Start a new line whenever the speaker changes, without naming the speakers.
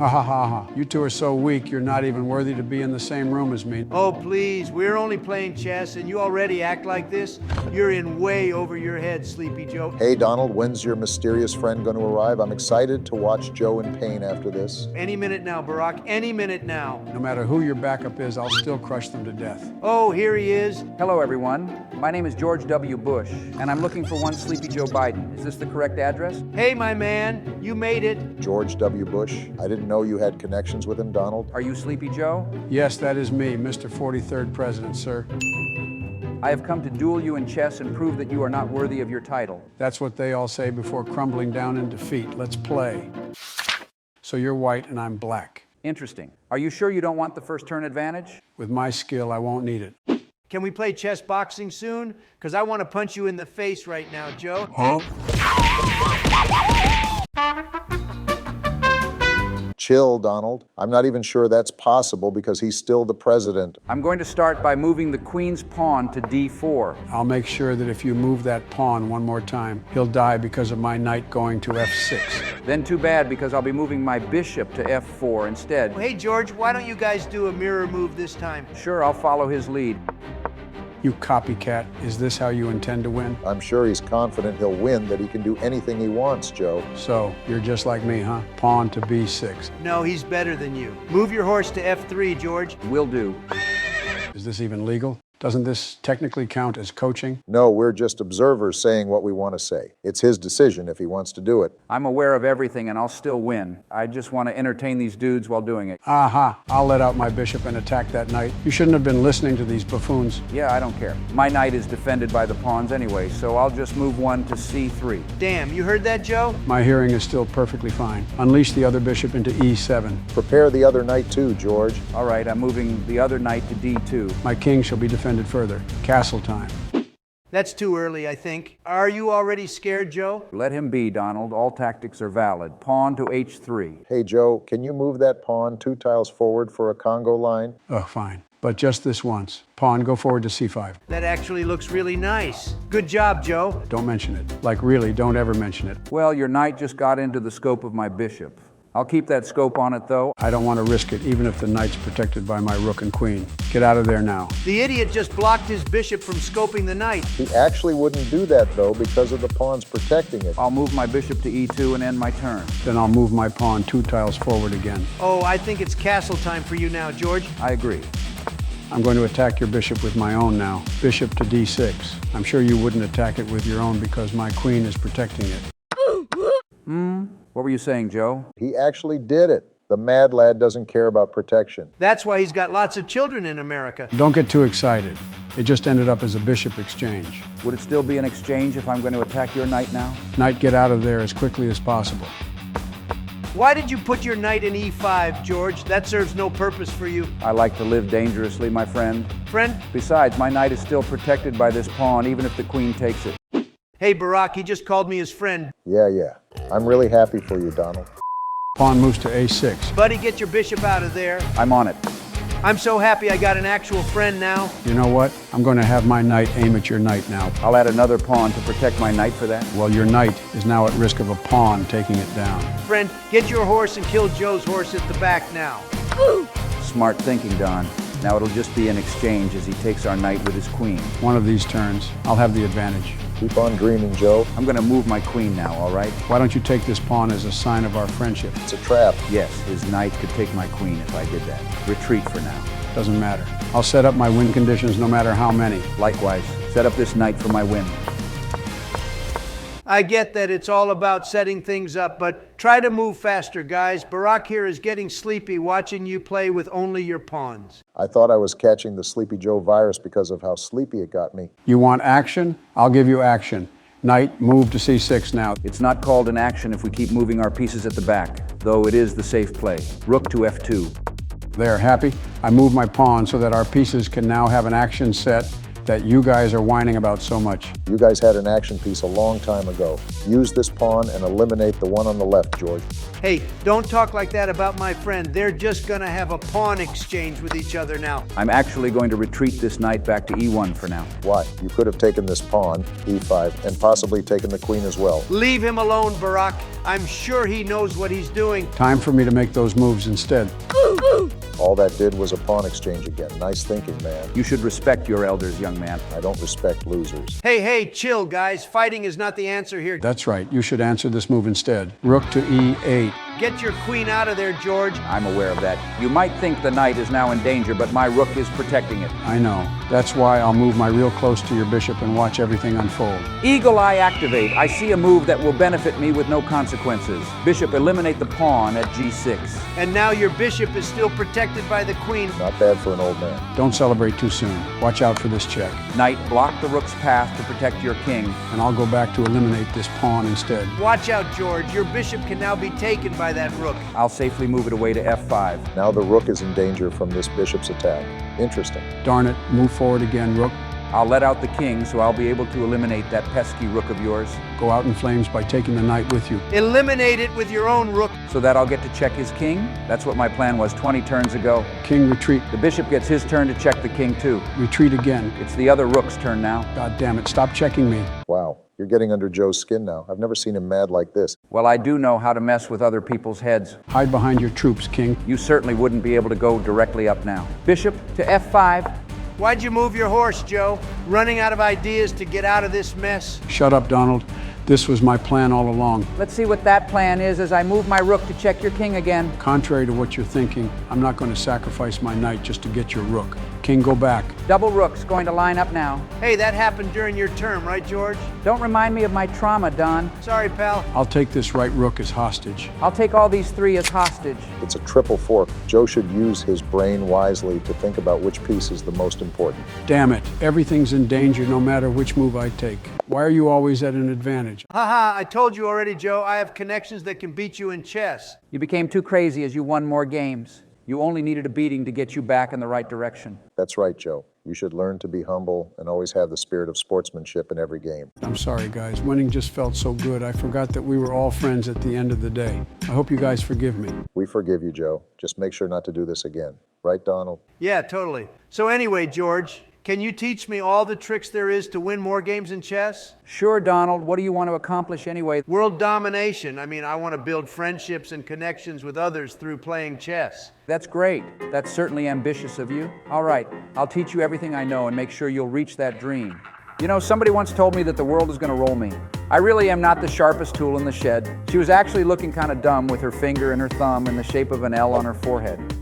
Ha ha ha ha. You two are so weak, you're not even worthy to be in the same room as me.
Oh, please, we're only playing chess and you already act like this? You're in way over your head, Sleepy Joe.
Hey, Donald, when's your mysterious friend going to arrive? I'm excited to watch Joe in pain after this.
Any minute now, Barack, any minute now.
No matter who your backup is, I'll still crush them to death.
Oh, here he is.
Hello, everyone. My name is George W. Bush, and I'm looking for one Sleepy Joe Biden. Is this the correct address?
Hey, my man, you made it.
George W. Bush? I didn't know you had connections with him, Donald.
Are you Sleepy Joe?
Yes, that is me, Mr. 43rd President, sir.
I have come to duel you in chess and prove that you are not worthy of your title.
That's what they all say before crumbling down in defeat. Let's play. So you're white and I'm black.
Interesting. Are you sure you don't want the first turn advantage?
With my skill, I won't need it.
Can we play chess boxing soon? Because I want to punch you in the face right now, Joe.
Chill, Donald. I'm not even sure that's possible because he's still the president.
I'm going to start by moving the queen's pawn to d4.
I'll make sure that if you move that pawn one more time, he'll die because of my knight going to f6.
Then too bad, because I'll be moving my bishop to f4 instead.
Hey, George, why don't you guys do a mirror move this time?
Sure, I'll follow his lead.
You copycat, is this how you intend to win?
I'm sure he's confident he'll win, that he can do anything he wants, Joe.
So, you're just like me, huh? Pawn to b6.
No, he's better than you. Move your horse to f3, George.
Will do.
Is this even legal? Doesn't this technically count as coaching?
No, we're just observers saying what we want to say. It's his decision if he wants to do it.
I'm aware of everything and I'll still win. I just want to entertain these dudes while doing it.
Aha, I'll let out my bishop and attack that knight. You shouldn't have been listening to these buffoons.
Yeah, I don't care. My knight is defended by the pawns anyway, so I'll just move one to c3.
Damn, you heard that, Joe?
My hearing is still perfectly fine. Unleash the other bishop into e7.
Prepare the other knight too, George.
All right, I'm moving the other knight to d2.
My king shall be defended further. Castle time.
That's too early, I think. Are you already scared, Joe?
Let him be, Donald. All tactics are valid. Pawn to h3.
Hey, Joe, can you move that pawn 2 tiles forward for a Congo line?
Oh, fine. But just this once. Pawn, go forward to c5.
That actually looks really nice. Good job, Joe.
Don't mention it. Like, really, don't ever mention it.
Well, your knight just got into the scope of my bishop. I'll keep that scope on it, though.
I don't want to risk it, even if the knight's protected by my rook and queen. Get out of there now.
The idiot just blocked his bishop from scoping the knight.
He actually wouldn't do that, though, because of the pawns protecting it.
I'll move my bishop to e2 and end my turn.
Then I'll move my pawn 2 tiles forward again.
Oh, I think it's castle time for you now, George.
I agree.
I'm going to attack your bishop with my own now. Bishop to d6. I'm sure you wouldn't attack it with your own because my queen is protecting it.
What were you saying, Joe?
He actually did it. The mad lad doesn't care about protection.
That's why he's got lots of children in America.
Don't get too excited. It just ended up as a bishop exchange.
Would it still be an exchange if I'm going to attack your knight now?
Knight, get out of there as quickly as possible.
Why did you put your knight in e5, George? That serves no purpose for you.
I like to live dangerously, my friend.
Friend?
Besides, my knight is still protected by this pawn, even if the queen takes it.
Hey, Barack, he just called me his friend.
Yeah. I'm really happy for you, Donald.
Pawn moves to a6.
Buddy, get your bishop out of there.
I'm on it.
I'm so happy I got an actual friend now.
You know what? I'm going to have my knight aim at your knight now.
I'll add another pawn to protect my knight for that.
Well, your knight is now at risk of a pawn taking it down.
Friend, get your horse and kill Joe's horse at the back now.
Smart thinking, Don. Now it'll just be an exchange as he takes our knight with his queen.
One of these turns, I'll have the advantage.
Keep on dreaming, Joe.
I'm going to move my queen now, all right?
Why don't you take this pawn as a sign of our friendship?
It's a trap.
Yes, his knight could take my queen if I did that. Retreat for now.
Doesn't matter. I'll set up my win conditions no matter how many.
Likewise, set up this knight for my win.
I get that it's all about setting things up, but try to move faster, guys. Barack here is getting sleepy watching you play with only your pawns.
I thought I was catching the Sleepy Joe virus because of how sleepy it got me.
You want action? I'll give you action. Knight, move to c6 now.
It's not called an action if we keep moving our pieces at the back, though it is the safe play. Rook to f2.
There, happy? I move my pawn so that our pieces can now have an action set that you guys are whining about so much.
You guys had an action piece a long time ago. Use this pawn and eliminate the one on the left, George.
Hey, don't talk like that about my friend. They're just gonna have a pawn exchange with each other now.
I'm actually going to retreat this knight back to e1 for now.
Why? You could have taken this pawn, e5, and possibly taken the queen as well.
Leave him alone, Barack. I'm sure he knows what he's doing.
Time for me to make those moves instead.
All that did was a pawn exchange again. Nice thinking, man.
You should respect your elders, young man.
I don't respect losers.
Hey, chill, guys. Fighting is not the answer here.
That's right, you should answer this move instead. Rook to e8.
Get your queen out of there, George.
I'm aware of that. You might think the knight is now in danger, but my rook is protecting it.
I know. That's why I'll move my real close to your bishop and watch everything unfold.
Eagle eye activate. I see a move that will benefit me with no consequences. Bishop eliminate the pawn at g6.
And now your bishop is still protected by the queen.
Not bad for an old man.
Don't celebrate too soon. Watch out for this check.
Knight, block the rook's path to protect your king.
And I'll go back to eliminate this pawn instead.
Watch out, George. Your bishop can now be taken by that rook.
I'll safely move it away to f5.
Now the rook is in danger from this bishop's attack. Interesting.
Darn it, move forward again, rook.
I'll let out the king, so I'll be able to eliminate that pesky rook of yours,
Go out in flames by taking the knight with you.
Eliminate it with your own rook.
so that I'll get to check his king. That's what my plan was 20 turns ago.
King, retreat.
The bishop gets his turn to check the king too.
Retreat again.
It's the other rook's turn now.
God damn it, stop checking me.
Wow, you're getting under Joe's skin now. I've never seen him mad like this.
Well, I do know how to mess with other people's heads.
Hide behind your troops, King.
You certainly wouldn't be able to go directly up now. Bishop to f5.
Why'd you move your horse, Joe? Running out of ideas to get out of this mess?
Shut up, Donald. This was my plan all along.
Let's see what that plan is as I move my rook to check your king again.
Contrary to what you're thinking, I'm not going to sacrifice my knight just to get your rook. King, go back.
Double rook's going to line up now.
Hey, that happened during your term, right, George?
Don't remind me of my trauma, Don.
Sorry, pal.
I'll take this right rook as hostage.
I'll take all these three as hostage.
It's a triple fork. Joe should use his brain wisely to think about which piece is the most important.
Damn it, everything's in danger no matter which move I take. Why are you always at an advantage?
Haha, I told you already, Joe. I have connections that can beat you in chess.
You became too crazy as you won more games. You only needed a beating to get you back in the right direction.
That's right, Joe. You should learn to be humble and always have the spirit of sportsmanship in every game.
I'm sorry, guys. Winning just felt so good. I forgot that we were all friends at the end of the day. I hope you guys forgive me.
We forgive you, Joe. Just make sure not to do this again. Right, Donald?
Yeah, totally. So anyway, George, can you teach me all the tricks there is to win more games in chess?
Sure, Donald. What do you want to accomplish anyway?
World domination. I mean, I want to build friendships and connections with others through playing chess.
That's great. That's certainly ambitious of you. All right, I'll teach you everything I know and make sure you'll reach that dream. You know, somebody once told me that the world is going to roll me. I really am not the sharpest tool in the shed. She was actually looking kind of dumb with her finger and her thumb in the shape of an L on her forehead.